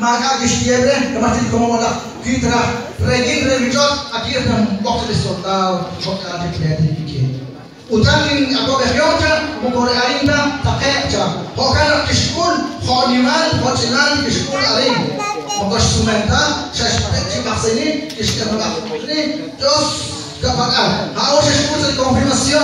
maka kisiebre kemasjid komola kita regin religion akhirnya waktu disortau waktu kreatif bikin utangin apa behyota mukore arinda takecha hokana kishkul khoniman khochinan kishkul arin maka sumenta syashpek cimaksini kishkan ini terus kapal harus disebut konfirmasi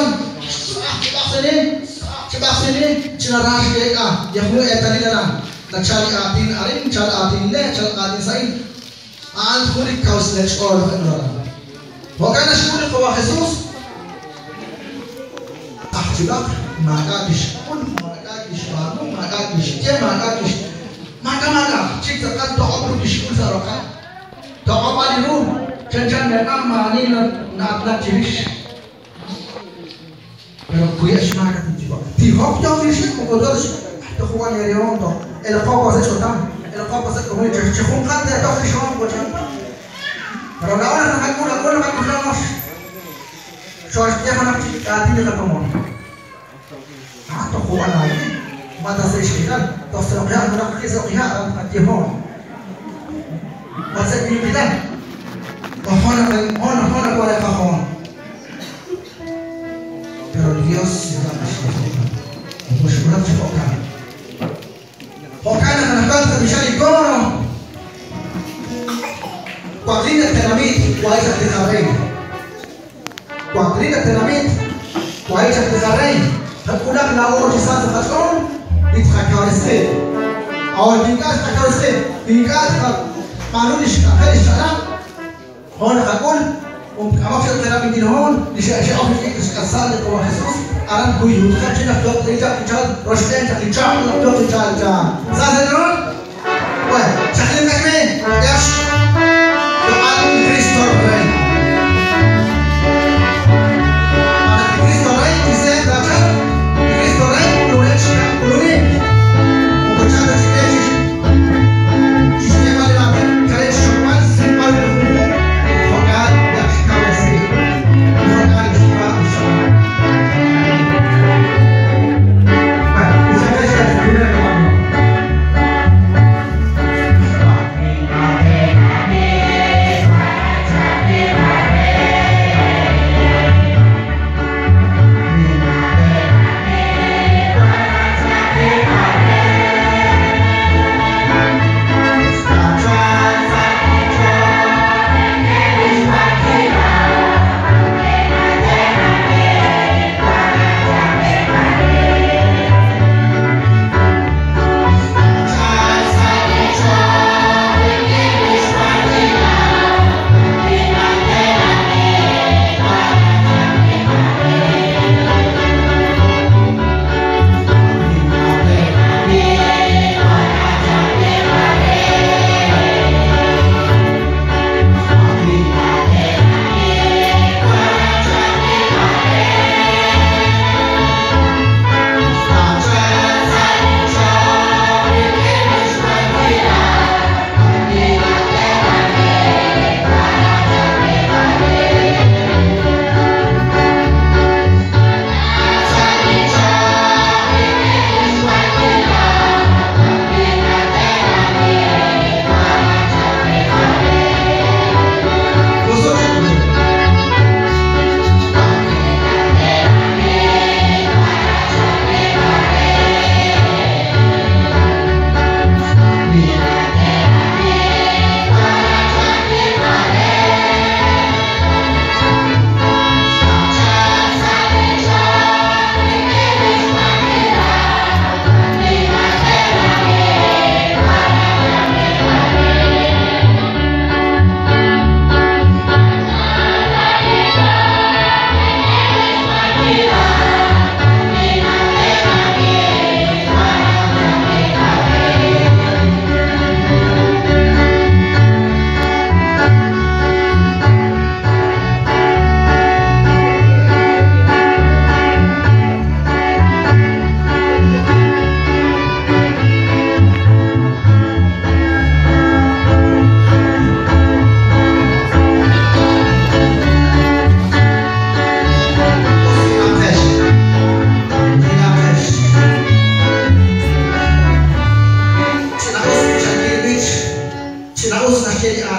cimaksini cina rasyika yang mulai tadi dalam cari atin arin cari atin le cari atin sain al kurik kaus le sekolah kenora bukan sekolah bahwa Yesus ahjibak maka dishkul maka dishbanu maka dishje maka cik terkat doa dishkul sarokan doa padiru jangan dan amani nak jiris pero kuya semangat juga tihok jauh disini mengkodok tuhuan yang dirontok القوة ستشتغل القوة ستكون تشخون قد تأخذ شلون وجهه رجعنا نقول ما كناش شو أشتغل أنا كاتيني كتمون حتى هو أنا ما تسيشتغل تصرفها أنا كيسويها أنا كتيمون ما تسيبني كده هون ولا كهون pero Dios مش مرات شوكان وكان تنقلت بشركون قاتلين التلاميذ وعيش افتخارين قاتلين التلاميذ وعيش افتخارين تقول لك لا أول جسات فتون يتخكر السيد أو البنكات تخكر السيد بنكات قانون الشرع هون تقول وكما التلاميذ من هون لشيء أفريقي كالصادق وحسوس aran kuyu kan cina dok tidak dijual rosten tak dijual dok dijual saya non wah cakap kami yes doa Kristus lain ada Kristus lain bisa baca Kristus lain boleh cakap boleh mau cakap sikit sistem ada apa kalau semua simpel dulu bukan yang sekali sih bukan juga bisa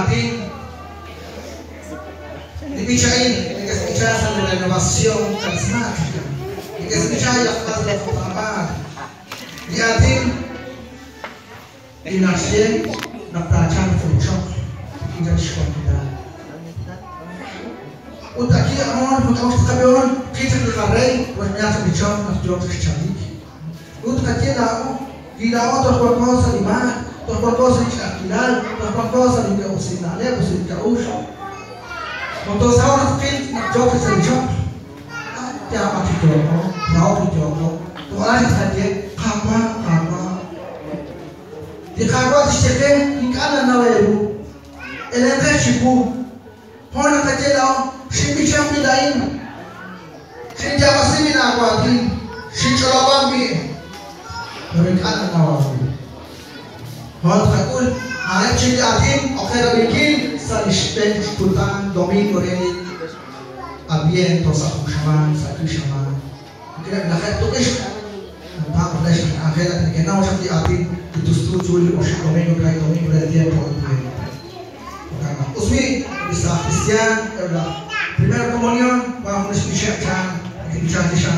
atin dibicarain bicara tentang renovasi karismatik, bicara yang pertama di atin dinasti naftacan funcok kita sekolah untuk kita orang untuk kabion kita dikarai banyak bicara untuk kecil untuk kita orang terpaksa di mana terpaksa di akilal terpaksa di usinale usin jauh untuk seorang film jauh sejauh tiap hari jauh jauh jauh tuh orang saja apa di kawan disediakan di kanan nawayu, elemen cipu, orang kecil lau, si bicam bidain, si jawa sini nak buatin, si colabang bi, dari kanan nawayu. Orang takut, anak cilik atin, akhirnya bikin, saling putan domin orang, abien to satu sama, kira nak tulis, nampak tulis akhirnya kenal macam di atin. itu setuju usah domingo dari dia pun karena usmi bisa Kristian udah primer komunion bahwa harus bisa kan kita bisa